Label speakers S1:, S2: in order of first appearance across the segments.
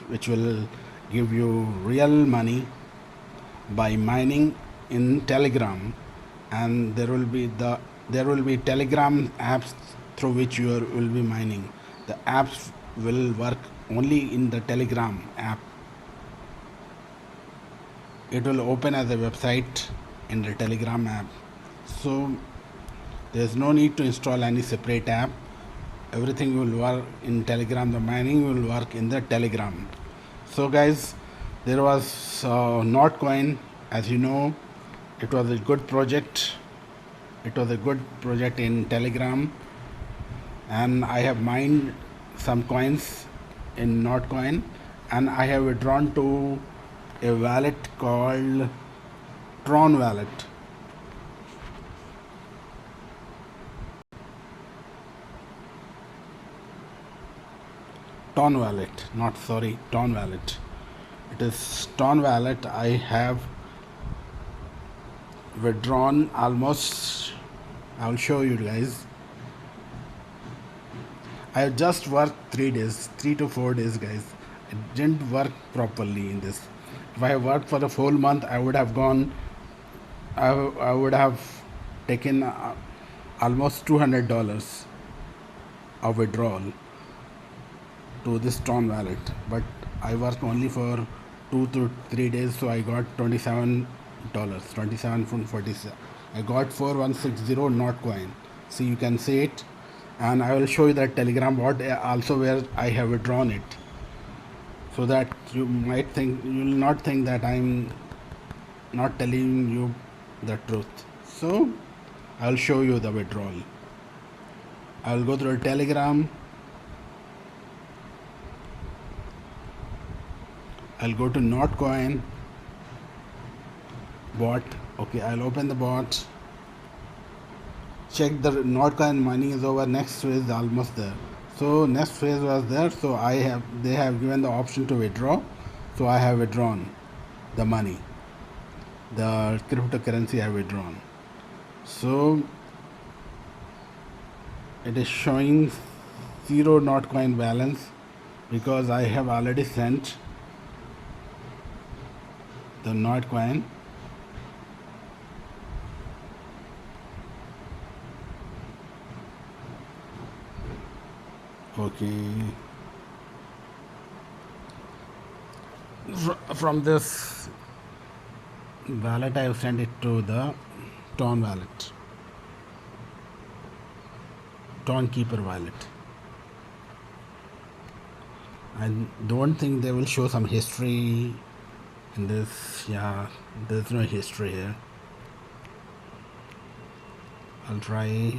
S1: which will give you real money by mining in Telegram, and there will be Telegram apps through which you will be mining. The apps will work only in the Telegram app. It will open as a website in the Telegram app. So there's no need to install any separate app. Everything will work in Telegram. The mining will work in the Telegram. So guys, there was Notcoin. As you know, it was a good project. It was a good project in Telegram, and I have mined some coins in Notcoin, and I have withdrawn to a wallet called Tron Wallet. Ton Wallet, not sorry, Ton Wallet. It is Ton Wallet. I have withdrawn almost. I'll show you guys. I have just worked 3 days, 3 to 4 days, guys. It didn't work properly in this. If I worked for the full month, I would have gone. I would have taken almost $200 of withdrawal to this Tron wallet, but I worked only for 2 to 3 days, so I got $27, 27 from 47. I got 4160 Notcoin. See, you can see it, and I will show you that Telegram bot also where I have withdrawn it, so that you will not think that I'm not telling you the truth. So I will show you the withdrawal. I will go through the Telegram. I'll go to Notcoin bot. Okay, I'll open the bot. Check the Notcoin mining is over. Next phase is almost there. So next phase was there. So they have given the option to withdraw. So I have withdrawn the money. The cryptocurrency I have withdrawn. So it is showing 0 Notcoin balance because I have already sent the Notcoin. Okay. From this wallet, I have sent it to the Ton wallet, Ton Keeper wallet. I don't think they will show some history in this. Yeah, there's no history here. I'll try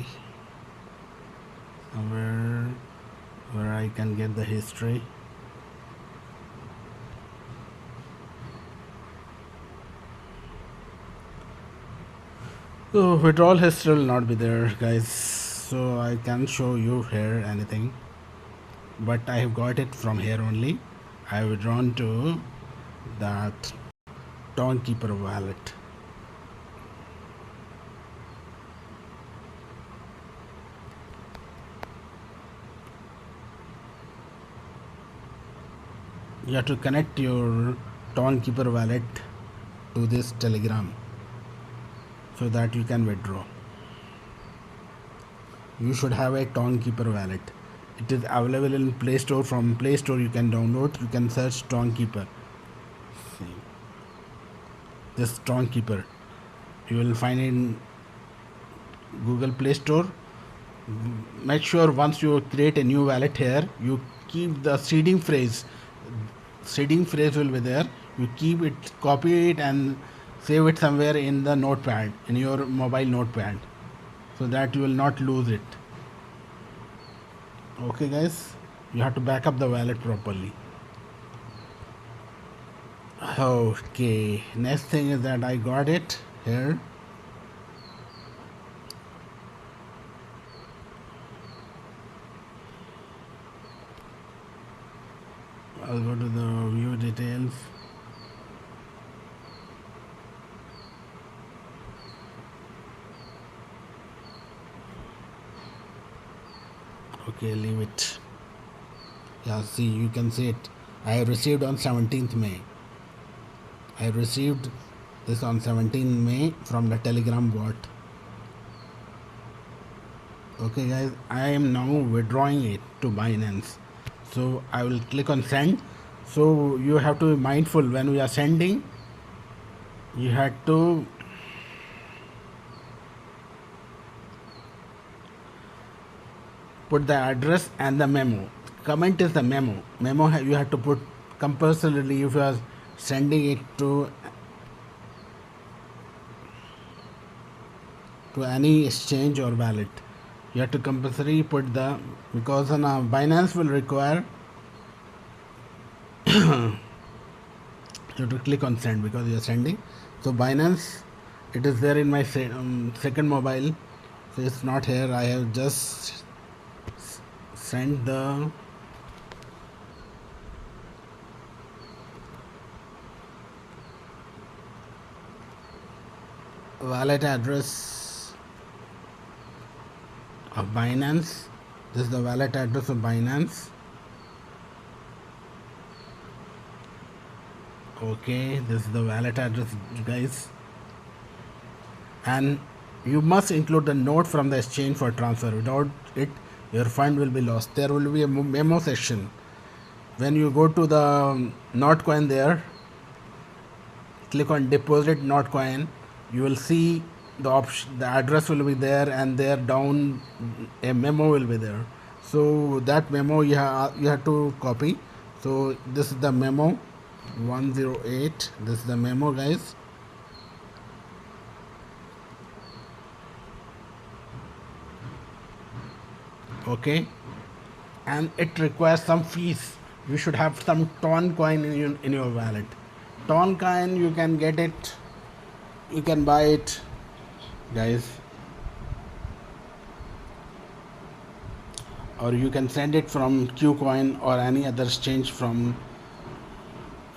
S1: somewhere where I can get the history. So withdrawal history will not be there, guys, so I can't show you here anything, but I have got it from here only. I have withdrawn to that Ton Keeper wallet. You have to connect your Ton Keeper wallet to this Telegram so that you can withdraw. You should have a Ton Keeper wallet. It is available in Play Store. From Play Store you can download. You can search Ton Keeper. See this Ton Keeper. You will find it in Google Play Store. Make sure once you create a new wallet here, you keep the seeding phrase. Seeding phrase will be there. You keep it, copy it, and save it somewhere in the notepad, in your mobile notepad, so that you will not lose it. Okay, guys, you have to back up the wallet properly. Okay, next thing is that I got it here. I'll go to the view details. Okay, leave it. Yeah, see, you can see it. I have received on 17th May. I received this on 17th May from the Telegram bot. Okay guys, I am now withdrawing it to Binance. So I will click on send. So you have to be mindful when we are sending. You had to put the address and the memo. Comment is the memo. You have to put compulsorily if you are sending it to any exchange or wallet. You have to compulsory put the, because on Binance will require you have to click on send because you are sending. So Binance, it is there in my second mobile. So it's not here. I have just sent the wallet address of Binance. This is the wallet address of Binance. Okay, this is the wallet address, guys. And you must include the note from the exchange for transfer. Without it, your fund will be lost. There will be a memo section. When you go to the Notcoin there, click on deposit Notcoin. You will see the option, the address will be there, and there down a memo will be there. So that memo you have to copy. So this is the memo 108. This is the memo, guys. Okay, and it requires some fees. You should have some Ton coin in your wallet. Ton coin, you can get it, you can buy it, guys, or you can send it from Qcoin or any other exchange. From,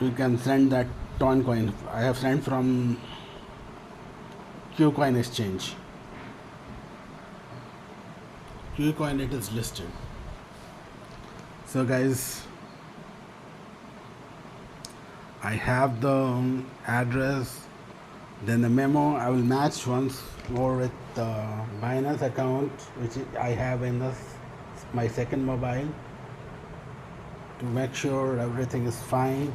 S1: you can send that Ton coin. I have sent from Qcoin exchange. Qcoin, it is listed. So guys, I have the address, then the memo. I will match once more with the Binance account which I have in my second mobile to make sure everything is fine.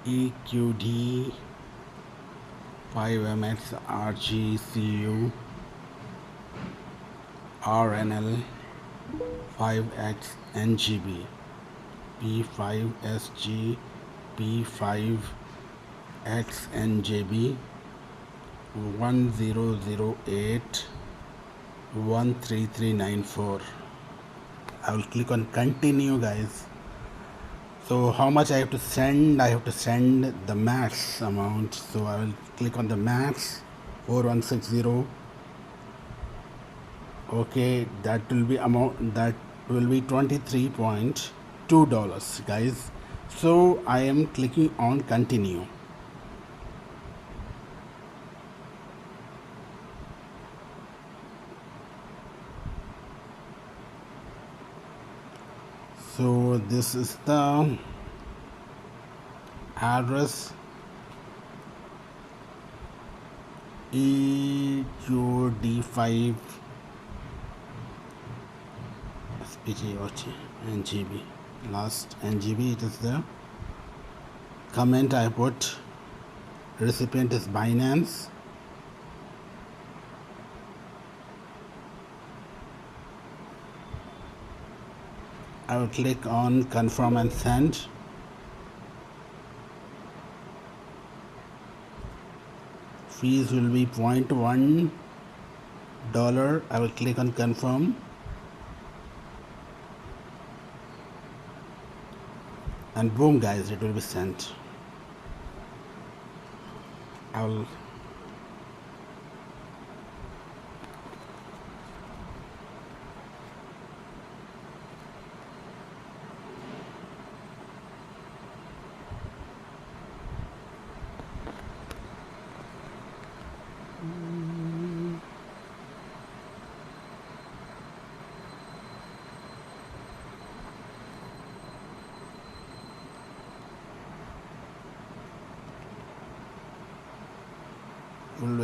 S1: EQD 5MX RGCU RNL 5X NGB P5SG P5X NJB 1008 13394. I will click on continue, guys. So how much I have to send? I have to send the max amount. So I will click on the max 4160. Okay, that will be amount, that will be $23.2, guys. So I am clicking on continue. So this is the address, EQD5 SPT NGB, last NGB. It is the comment I put. Recipient is Binance. I will click on confirm and send. Fees will be $0.1. I will click on confirm. And boom, guys, it will be sent. I will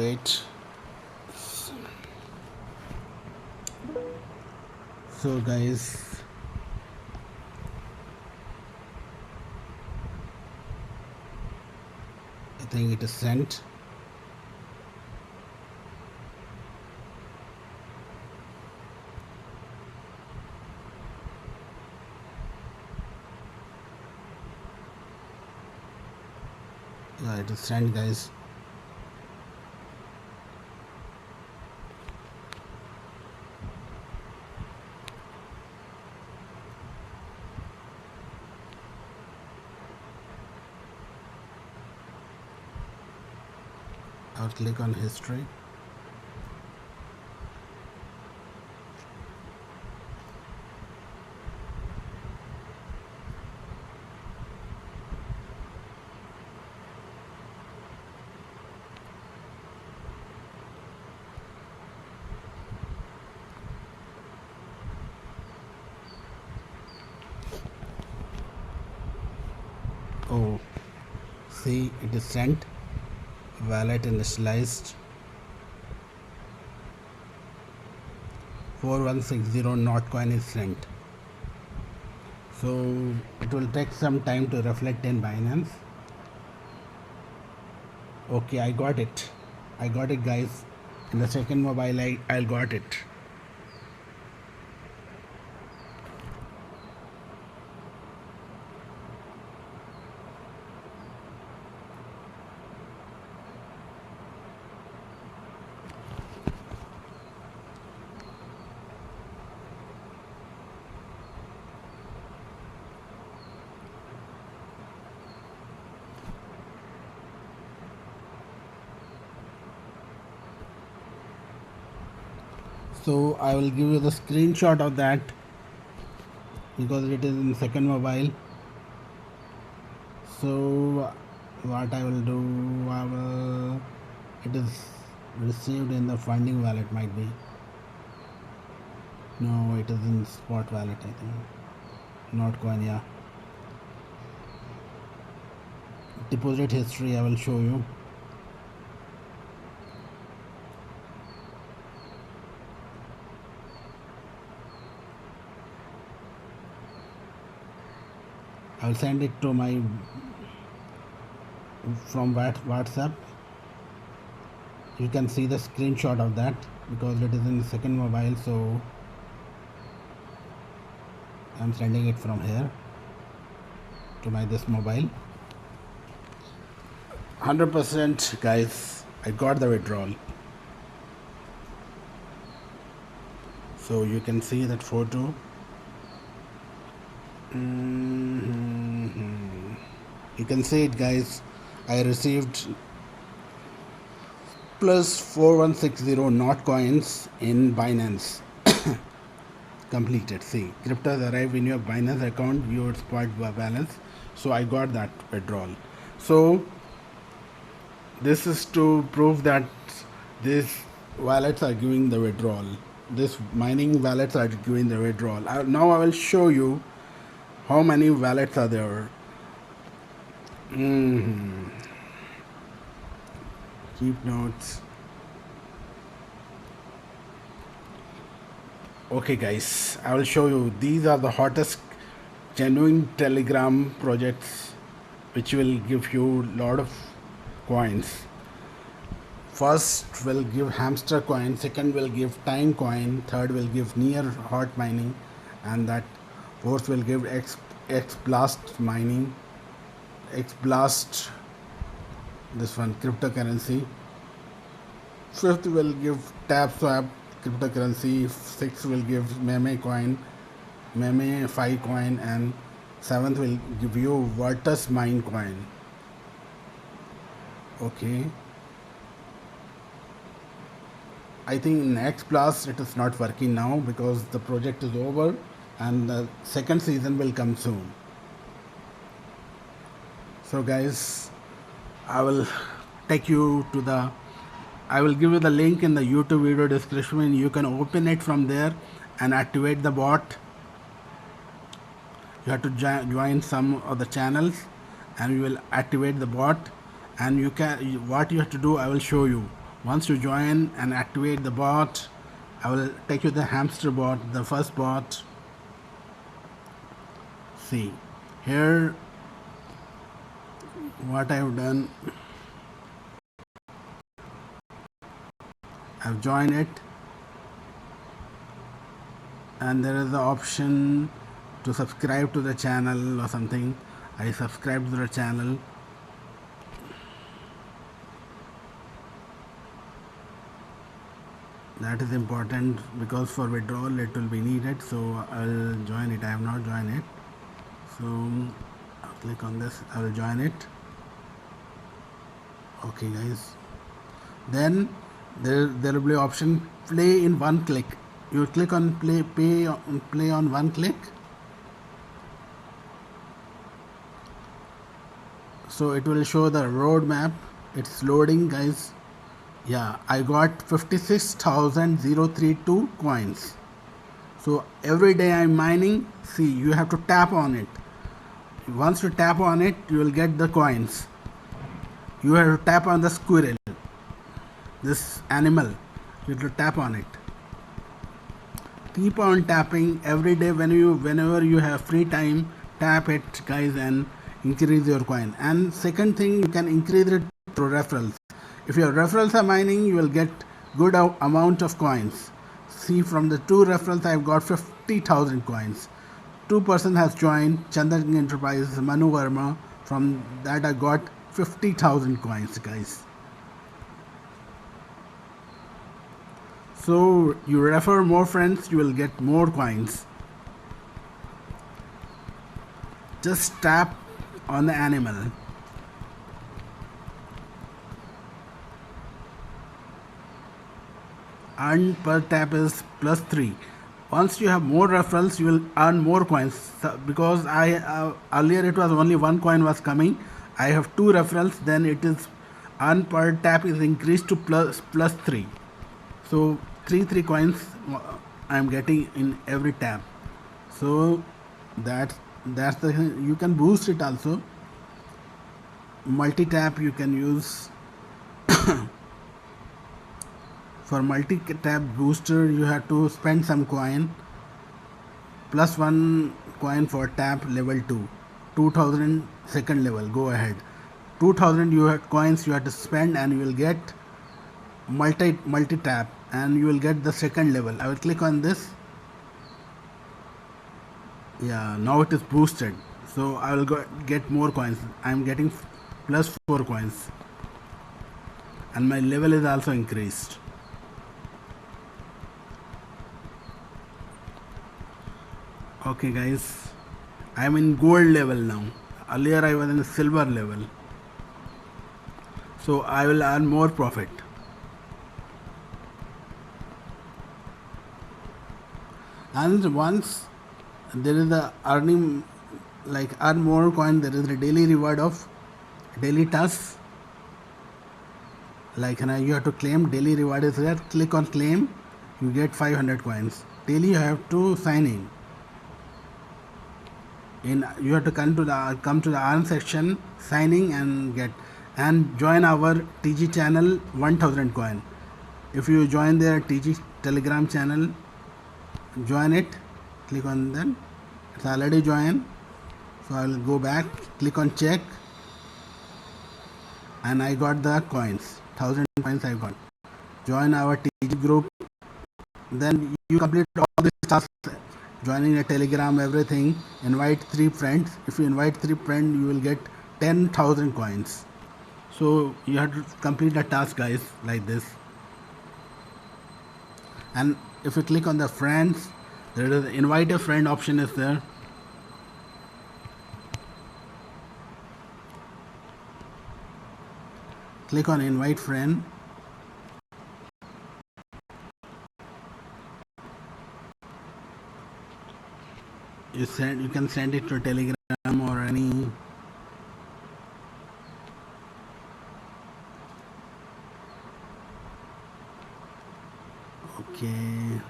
S1: wait. So guys, I think it is sent. Yeah, it is sent, guys. I'll click on history. Oh, see, it is sent. Wallet initialized. 4160 not coin is sent. So it will take some time to reflect in Binance. Okay, I got it. I got it, guys. In the second mobile, I got it. So I will give you the screenshot of that because it is in second mobile. So what I will do, it is received in the funding wallet, might be. No, it is in spot wallet, I think. Not coin, yeah. Deposit history I will show you. I'll send it to my from WhatsApp. You can see the screenshot of that because it is in second mobile, so I'm sending it from here to my this mobile. 100%, guys, I got the withdrawal. So you can see that photo. You can see it, guys. I received plus 4160 not coins in Binance. Completed. See, cryptos arrive in your Binance account, view spot balance. So I got that withdrawal. So this is to prove that these wallets are giving the withdrawal. These mining wallets are giving the withdrawal. Now I will show you how many wallets are there. Keep notes. Okay, guys, I will show you. These are the hottest genuine Telegram projects which will give you lot of coins. First will give hamster coin, second will give time coin, third will give near hot mining, and that fourth will give X blast mining, X blast, this one cryptocurrency. Fifth will give tap swap cryptocurrency, sixth will give meme coin, meme fi coin, and seventh will give you Virtus mine coin. Okay, I think in X Plus it is not working now because the project is over and the second season will come soon. So guys, I will take you to the, I will give you the link in the YouTube video description. You can open it from there and activate the bot. You have to join some of the channels and you will activate the bot, and you can, what you have to do, I will show you. Once you join and activate the bot, I will take you to the hamster bot, the first bot. See, here what I've done, I've joined it, and there is the option to subscribe to the channel or something. I subscribe to the channel. That is important because for withdrawal it will be needed, so I'll join it. I have not joined it, so I'll click on this. I will join it. Okay guys, then there will be option play in one click. You click on play on one click. So it will show the roadmap. It's loading guys. Yeah, I got 56,032 coins. So every day I'm mining. See, you have to tap on it. Once you tap on it, you will get the coins. You have to tap on the squirrel, this animal. You have to tap on it. Keep on tapping every day. Whenever you have free time, tap it guys and increase your coin. And second thing, you can increase it through referrals. If your referrals are mining, you will get good amount of coins. See, from the 2 referrals I've got 50,000 coins. 2 person has joined, Chandan Enterprises, Manu Verma. From that I got 50,000 coins guys. So you refer more friends, you will get more coins. Just tap on the animal. Earn per tap is +3. Once you have more referrals, you will earn more coins. So because earlier it was only 1 coin was coming, I have 2 referrals. Then it is earn per tap is increased to +3. So 3 coins I am getting in every tap. So that's the, you can boost it also. Multi tap you can use. For multi-tap booster, you have to spend some coin, +1 coin for tap level 2, 2000 second level. Go ahead, 2000 you have coins you have to spend, and you will get multi tap, and you will get the second level. I will click on this. Yeah, now it is boosted, so I will get more coins. I am getting +4 coins, and my level is also increased. Okay guys, I am in gold level now. Earlier I was in silver level, so I will earn more profit. And once there is a earning, like earn more coin, there is a daily reward of daily tasks. Like now you have to claim daily reward is there. Click on claim, you get 500 coins. Daily you have to sign in. You have to come to the earn section, signing and join our TG channel, 1000 coin. If you join their TG Telegram channel, join it. Click on that. It's already joined. So I will go back, click on check, and I got the coins. 1000 coins I got. Join our TG group. Then you complete all these tasks. Joining a Telegram, everything. Invite 3 friends. If you invite 3 friends, you will get 10,000 coins. So you have to complete the task guys, like this. And if you click on the friends, there is invite a friend option is there. Click on invite friend. You can send it to Telegram or any. Okay.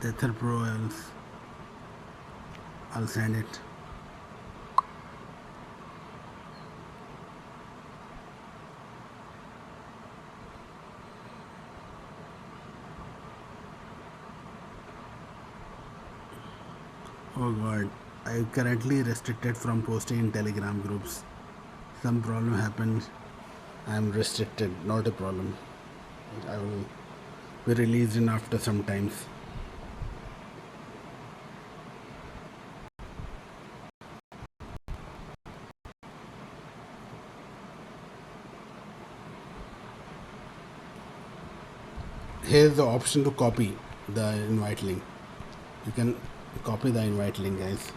S1: Tether Pro, I'll send it. Oh god, I currently restricted from posting in Telegram groups. Some problem happened. I am restricted. Not a problem. I will be released in after some times. Here's the option to copy the invite link. You can copy the invite link, guys.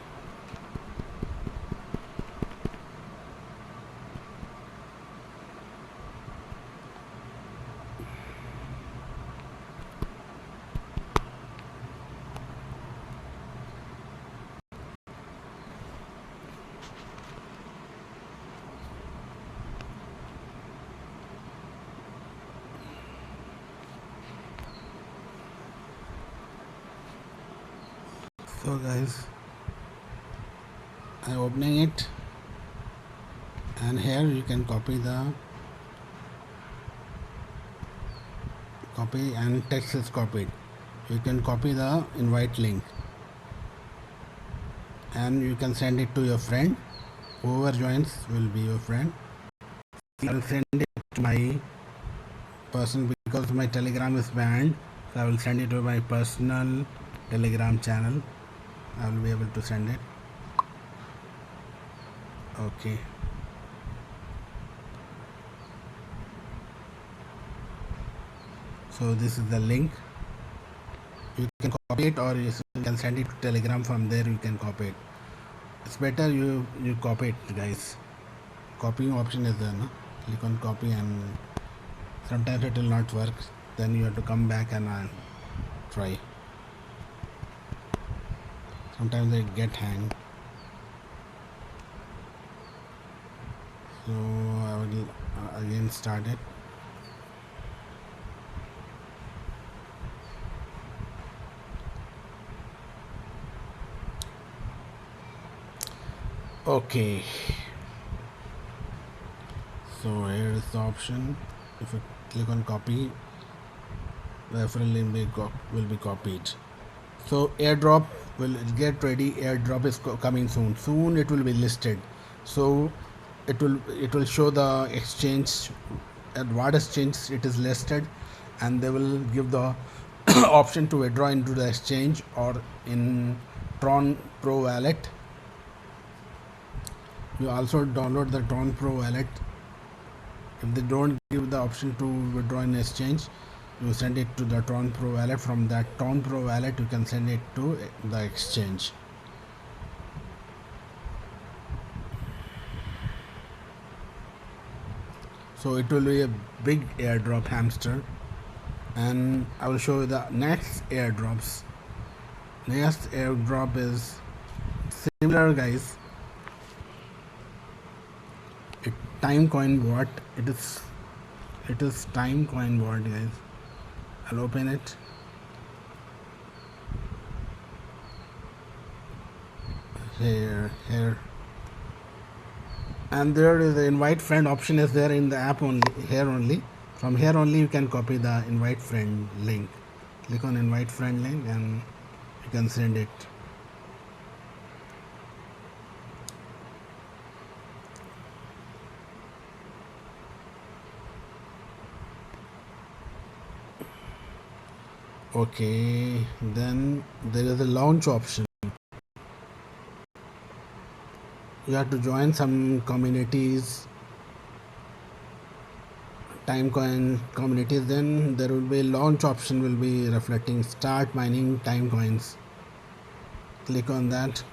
S1: So guys, I'm opening it, and here you can copy and text is copied. You can copy the invite link and you can send it to your friend. Whoever joins will be your friend. I'll send it to my person because my Telegram is banned. So I will send it to my personal Telegram channel. I will be able to send it. Okay. So this is the link. You can copy it or you can send it to Telegram. From there you can copy it. It's better you copy it, guys. Copying option is there, no? Click on copy and sometimes it will not work. Then you have to come back and try. Sometimes they get hanged. So I will again start it. Okay, so here is the option. If you click on copy, the referral link will be copied. So airdrop will get ready. Airdrop is coming soon it will be listed. So it will show the exchange at what exchange it is listed, and they will give the option to withdraw into the exchange or in Tron Pro wallet. You also download the Tron Pro wallet. If they don't give the option to withdraw in exchange, you send it to the Tron Pro wallet. From that Tron Pro wallet you can send it to the exchange. So it will be a big airdrop hamster, and I will show you the next airdrops. Next airdrop is similar, guys. Timecoin bot. It is Timecoin bot, guys. I'll open it. Here, and there is the invite friend option is there in the app only. Here only. From here only you can copy the invite friend link. Click on invite friend link and you can send it. Okay, then there is a launch option. You have to join some communities, Timecoin communities. Then there will be a launch option will be reflecting start mining Timecoins. Click on that.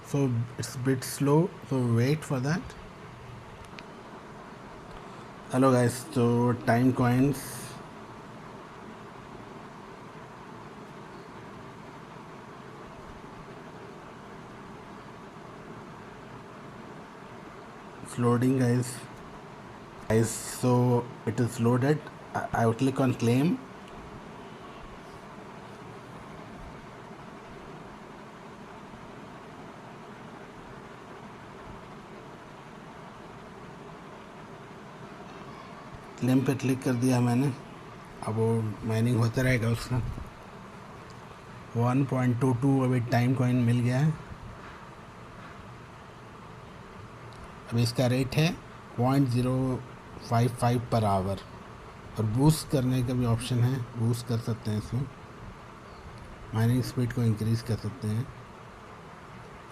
S1: So it's a bit slow, so wait for that. Hello guys, so Timecoins. It's loading, guys. So it is loaded. I will click on claim. Claim पे click कर दिया मैंने. अब वो mining होता रहेगा उसका। 1.22 अभी टाइम कॉइन मिल गया है। अभी इसका रेट है 0.055 पर आवर। और बूस्ट करने का भी ऑप्शन है, बूस्ट कर सकते हैं इसको, माइनिंग स्पीड को इंक्रीज़ कर सकते हैं।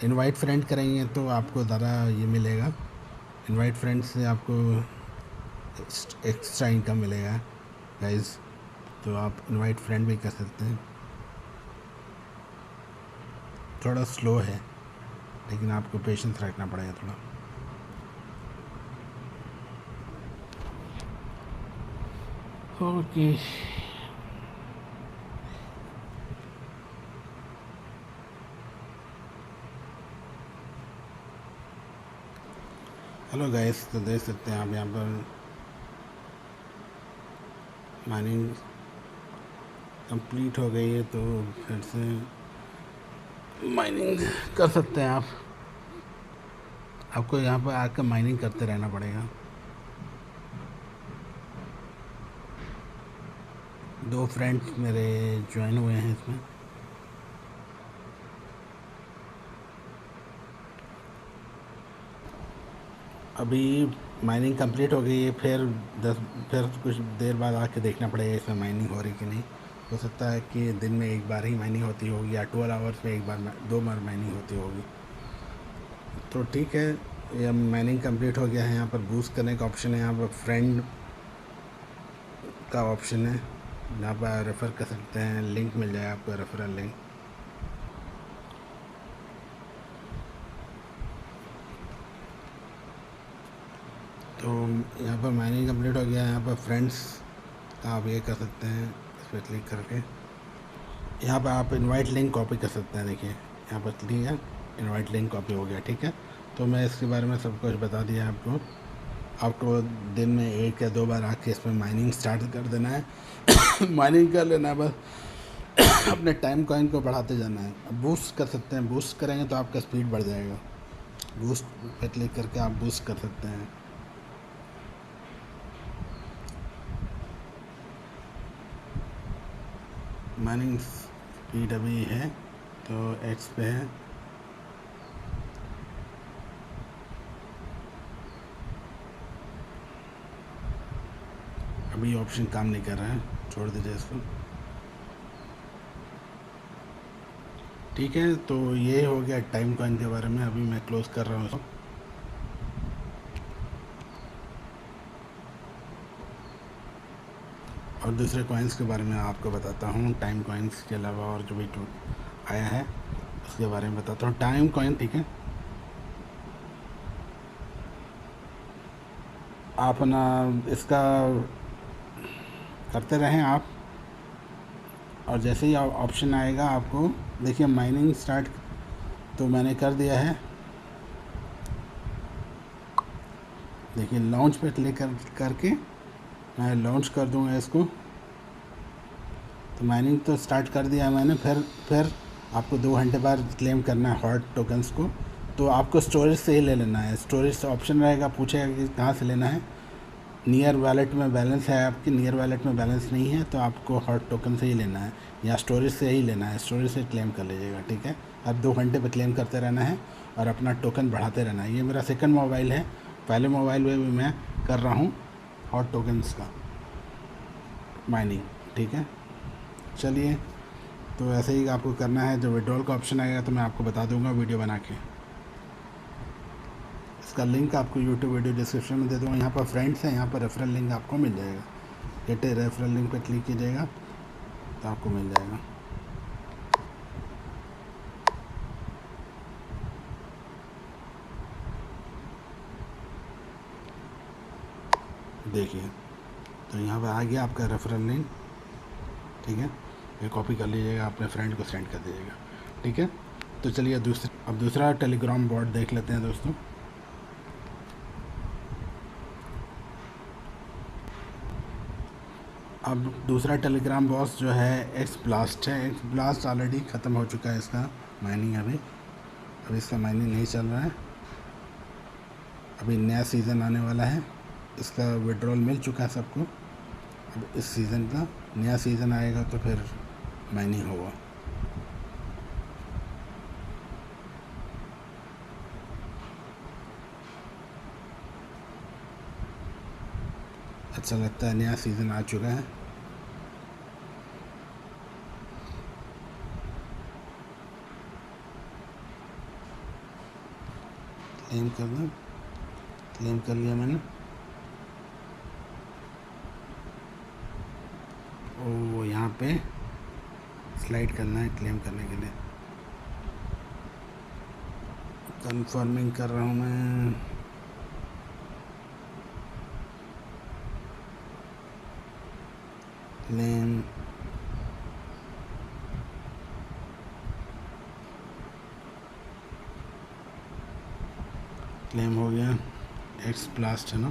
S1: इनवाइट फ्रेंड करेंगे तो आपको ज़्यादा ये मिलेगा, इनवाइट फ्रेंड से आपको एक्स्ट्रा इनकम मिलेगा गाइस, तो आप इनवाइट फ्रेंड भी कर सकते हैं। थोड़ा स्लो है लेकिन आपको पेशेंस रखना पड़ेगा थोड़ा। ओके हेलो गाइस, तो देख सकते हैं आप यहाँ पर माइनिंग कंप्लीट हो गई है, तो फिर से माइनिंग कर सकते हैं आप। आपको यहाँ पर आकर माइनिंग करते रहना पड़ेगा। 2 फ्रेंड्स मेरे ज्वाइन हुए हैं इसमें। अभी माइनिंग कंप्लीट हो गई है, फिर कुछ देर बाद आके देखना पड़ेगा इसमें माइनिंग हो रही कि नहीं। हो सकता है कि दिन में एक बार ही माइनिंग होती होगी, या 12 आवर्स में एक बार 2 बार माइनिंग होती होगी। तो ठीक है, ये माइनिंग कंप्लीट हो गया है। यहाँ पर बूस्ट करने का ऑप्शन है, यहाँ पर फ्रेंड का ऑप्शन है, यहाँ पर रेफ़र कर सकते हैं, लिंक मिल जाएगा आपको, रेफरल लिंक। तो यहाँ पर माइनिंग कंप्लीट हो गया है। यहाँ पर फ्रेंड्स का आप ये कर सकते हैं, इस पर क्लिक करके यहाँ पर आप इनवाइट लिंक कॉपी कर सकते हैं। देखिए यहाँ पर क्लिक है, इनवाइट लिंक कॉपी हो गया, ठीक है। तो मैं इसके बारे में सब कुछ बता दिया आपको। आपको दिन में 1 या 2 बार आके इसमें माइनिंग स्टार्ट कर देना है माइनिंग कर लेना है बस अपने टाइम कॉइन को बढ़ाते जाना है। अब बूस्ट कर सकते हैं, बूस्ट करेंगे तो आपका स्पीड बढ़ जाएगा। बूस्ट पे क्लिक करके आप बूस्ट कर सकते हैं। माइनिंग स्पीड अभी है तो एक्स पे है। अभी ऑप्शन काम नहीं कर रहा है, छोड़ दीजिए इसको। ठीक है, तो ये हो गया टाइम कॉइन के बारे में। अभी मैं क्लोज कर रहा हूँ। और दूसरे कॉइन्स के बारे में आपको बताता हूँ। टाइम कॉइन्स के अलावा और जो भी आया है उसके बारे में बताता हूँ। टाइम कॉइन, ठीक है, आप ना इसका करते रहें आप, और जैसे ही ऑप्शन आएगा आपको, देखिए माइनिंग स्टार्ट तो मैंने कर दिया है। देखिए लॉन्च पे क्लिक करके मैं लॉन्च कर दूंगा इसको। तो माइनिंग तो स्टार्ट कर दिया है मैंने। फिर आपको 2 घंटे बाद क्लेम करना है हॉट टोकन्स को। तो आपको स्टोरेज से ही ले लेना है। स्टोरेज से ऑप्शन रहेगा, पूछेगा कि कहाँ से लेना है। नियर वैलेट में बैलेंस है आपकी, नियर वैलेट में बैलेंस नहीं है तो आपको हॉट टोकन से ही लेना है, या स्टोरेज से ही लेना है। स्टोरेज से क्लेम कर लीजिएगा, ठीक है। अब 2 घंटे पर क्लेम करते रहना है और अपना टोकन बढ़ाते रहना है। ये मेरा सेकंड मोबाइल है, पहले मोबाइल में भी मैं कर रहा हूँ हॉट टोकन्स का माइनिंग, ठीक है। चलिए, तो ऐसे ही आपको करना है। जब विड्रॉल का ऑप्शन आएगा तो मैं आपको बता दूंगा वीडियो बना के। इसका लिंक आपको यूट्यूब वीडियो डिस्क्रिप्शन में दे दूँगा। यहाँ पर फ्रेंड्स हैं, यहाँ पर रेफरल लिंक आपको मिल जाएगा। गेट रेफरल लिंक पर क्लिक कीजिएगा तो आपको मिल जाएगा। देखिए, तो यहाँ पर आ गया आपका रेफरल लिंक, ठीक है। ये कॉपी कर लीजिएगा, अपने फ्रेंड को सेंड कर दीजिएगा, ठीक है। तो चलिए अब दूसरा टेलीग्राम बॉट देख लेते हैं दोस्तों। अब दूसरा टेलीग्राम बॉस जो है एक्स ब्लास्ट है। एक्स ब्लास्ट ऑलरेडी ख़त्म हो चुका है इसका माइनिंग। अभी इसका माइनिंग नहीं चल रहा है। अभी नया सीज़न आने वाला है, इसका विड्रॉल मिल चुका है सबको। अब इस सीज़न का नया सीज़न आएगा तो फिर माइनिंग होगा। अच्छा लगता है, नया सीज़न आ चुका है। क्लेम करना, क्लेम कर लिया मैंने। ओ यहाँ पे स्लाइड करना है क्लेम करने के लिए। कंफर्मिंग कर रहा हूँ मैं। क्लेम, क्लेम हो गया। एक्स ब्लास्ट है ना,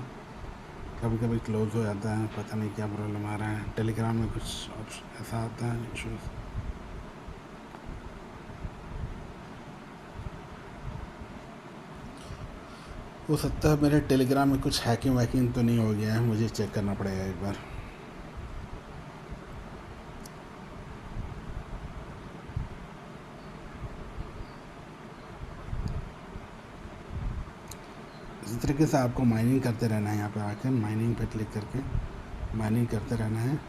S1: कभी कभी क्लोज हो जाता है, पता नहीं क्या प्रॉब्लम आ रहा है। टेलीग्राम में कुछ ऑप्शन ऐसा आता है इशूज़। हो सकता है मेरे टेलीग्राम में कुछ हैकिंग वैकिंग तो नहीं हो गया है, मुझे चेक करना पड़ेगा एक बार। इसी तरीके से आपको माइनिंग करते रहना है। यहाँ पे आकर माइनिंग पे क्लिक करके माइनिंग करते रहना है।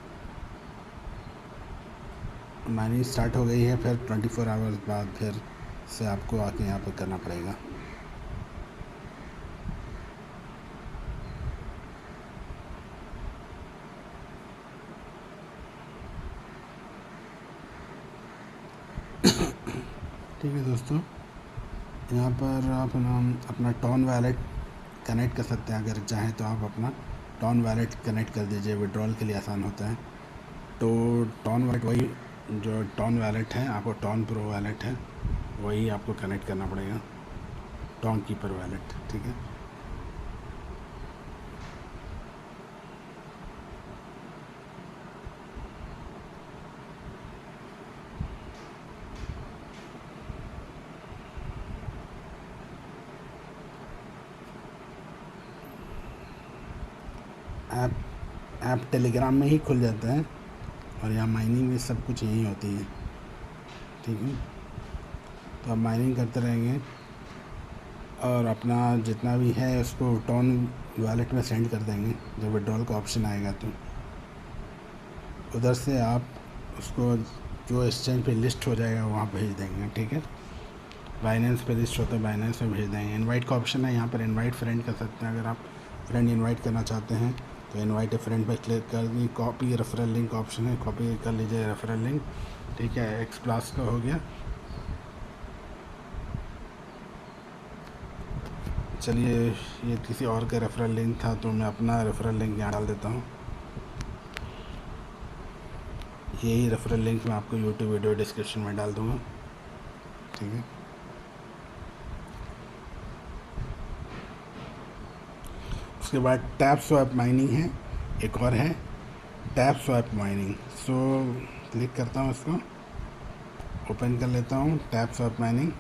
S1: माइनिंग स्टार्ट हो गई है, फिर 24 आवर्स बाद फिर से आपको आके यहाँ पे करना पड़ेगा। ठीक है दोस्तों, यहाँ पर आप अपना टॉन वैलेट कनेक्ट कर सकते हैं। अगर चाहें तो आप अपना टॉन वैलेट कनेक्ट कर दीजिए, विड्रॉल के लिए आसान होता है। तो टॉन वैलेट वही, जो टॉन वैलेट है आपको टॉन प्रो वैलेट है वही आपको कनेक्ट करना पड़ेगा, टॉन कीपर वैलेट। ठीक है, ऐप टेलीग्राम में ही खुल जाता है और यहाँ माइनिंग में सब कुछ यहीं होती है। ठीक है, तो आप माइनिंग करते रहेंगे और अपना जितना भी है उसको टॉन वॉलेट में सेंड कर देंगे। जब विड्रॉल का ऑप्शन आएगा तो उधर से आप उसको जो एक्सचेंज पे लिस्ट हो जाएगा वहाँ भेज देंगे। ठीक है, बाइनेंस पे लिस्ट होता है, बाइनेंस में भेज देंगे। इनवाइट का ऑप्शन है यहाँ पर, इनवाइट फ्रेंड कर सकते हैं। अगर आप फ्रेंड इनवाइट करना चाहते हैं तो इनवाइट ए फ्रेंड पर क्लिक कर दी। कॉपी रेफरल लिंक का ऑप्शन है, कॉपी कर लीजिए रेफरल लिंक। ठीक है, एक्स प्लस का हो गया। चलिए, ये किसी और का रेफरल लिंक था तो मैं अपना रेफरल लिंक यहाँ डाल देता हूँ। यही रेफरल लिंक मैं आपको यूट्यूब वीडियो डिस्क्रिप्शन में डाल दूँगा। ठीक है, उसके बाद टैप स्वैप माइनिंग है, एक और है tap swap mining. So click करता हूँ, इसको ओपन कर लेता हूँ, टैप स्वैप माइनिंग।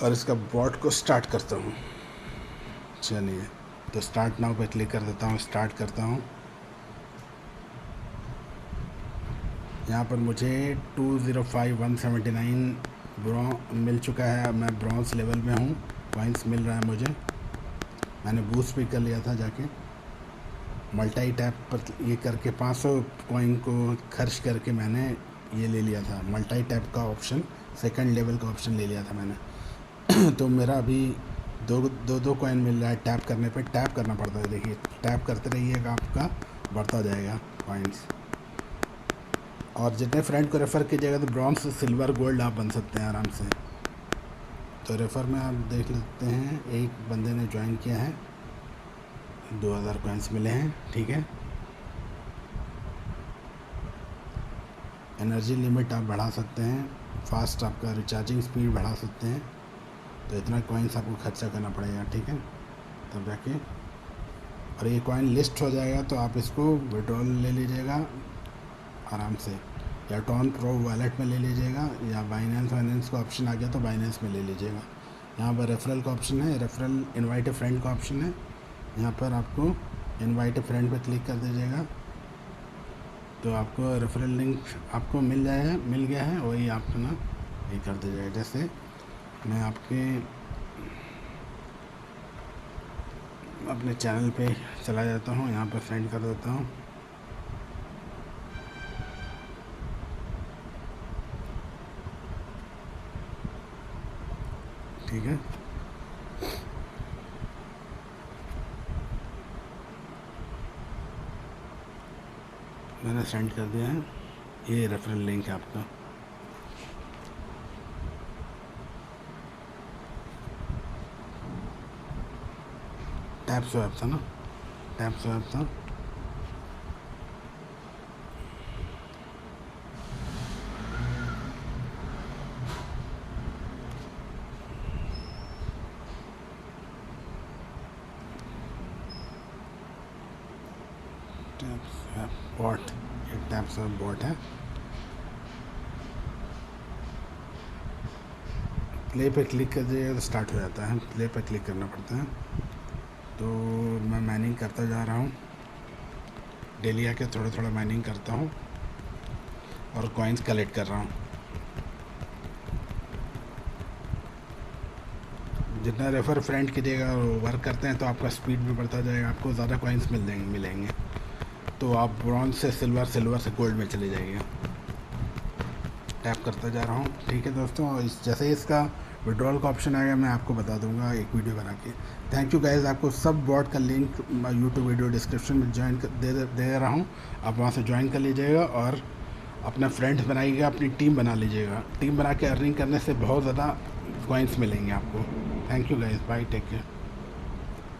S1: और इसका बॉट को स्टार्ट करता हूँ। चलिए, तो स्टार्ट नाउ पे क्लिक कर देता हूँ, स्टार्ट करता हूँ। यहाँ पर मुझे 205179 मिल चुका है। मैं ब्रॉन्ज लेवल में हूँ, पॉइंट्स मिल रहा है मुझे। मैंने बूस्ट भी कर लिया था जाके, मल्टी टैप पर ये करके 500 कॉइन को खर्च करके मैंने ये ले लिया था, मल्टी टैप का ऑप्शन, सेकंड लेवल का ऑप्शन ले लिया था मैंने। तो मेरा अभी दो कॉइन मिल रहा है टैप करने पे। टैप करना पड़ता है, देखिए टैप करते रहिएगा, आपका बढ़ता जाएगा कॉइन्स। और जितने फ्रेंड को रेफ़र कीजिएगा तो ब्रॉन्ज से सिल्वर गोल्ड आप बन सकते हैं आराम से। तो रेफ़र में आप देख लेते हैं, एक बंदे ने ज्वाइन किया है, 2000 कॉइन्स मिले हैं। ठीक है, एनर्जी लिमिट आप बढ़ा सकते हैं, फास्ट आपका रिचार्जिंग स्पीड बढ़ा सकते हैं। तो इतना कॉइन्स आपको खर्चा करना पड़ेगा। ठीक है, तब जाके, और ये कॉइन लिस्ट हो जाएगा तो आप इसको विड्रॉल ले लीजिएगा आराम से, या टॉन प्रो वॉलेट में ले लीजिएगा, या बाइनेंस वाइनेंस का ऑप्शन आ गया तो बाइनेंस में ले लीजिएगा। यहाँ पर रेफरल का ऑप्शन है, रेफरल इनवाइट ए फ्रेंड का ऑप्शन है। यहाँ पर आपको इनवाइट ए फ्रेंड पर क्लिक कर दीजिएगा तो आपको रेफरल लिंक आपको मिल गया है, वही आपको ना ये कर दीजिएगा। जैसे मैं अपने चैनल पे चला जाता हूँ, यहाँ पर फ्रेंड कर देता हूँ। ठीक है, मैंने सेंड कर दिया है, ये रेफरल लिंक है आपका। टैप स्वैप था ना, टैप स्वैप था। टैप स्वैप बॉट, ये टैप स्वैप बॉट है। प्ले पे क्लिक कर दिएगा तो स्टार्ट हो जाता है, प्ले पे क्लिक करना पड़ता है। तो मैं माइनिंग करता जा रहा हूँ, डेली आके थोड़ा थोड़ा माइनिंग करता हूँ और कॉइन्स कलेक्ट कर रहा हूँ। जितना रेफर फ्रेंड कीजिएगा वर्क करते हैं तो आपका स्पीड भी बढ़ता जाएगा, आपको ज़्यादा कॉइन्स मिलेंगे। तो आप ब्रॉन्ज से सिल्वर, सिल्वर से गोल्ड में चले जाइए। टैप करता जा रहा हूँ। ठीक है दोस्तों, जैसे ही इसका विड्रॉल का ऑप्शन आएगा मैं आपको बता दूंगा एक वीडियो बना के। थैंक यू गाइज़, आपको सब बॉट का लिंक यूट्यूब वीडियो डिस्क्रिप्शन में दे रहा हूँ, आप वहाँ से ज्वाइन कर लीजिएगा और अपना फ्रेंड्स बनाइएगा, अपनी टीम बना लीजिएगा। टीम बना के अर्निंग करने से बहुत ज़्यादा कॉइन्स मिलेंगे आपको। Thank you guys, bye, take care.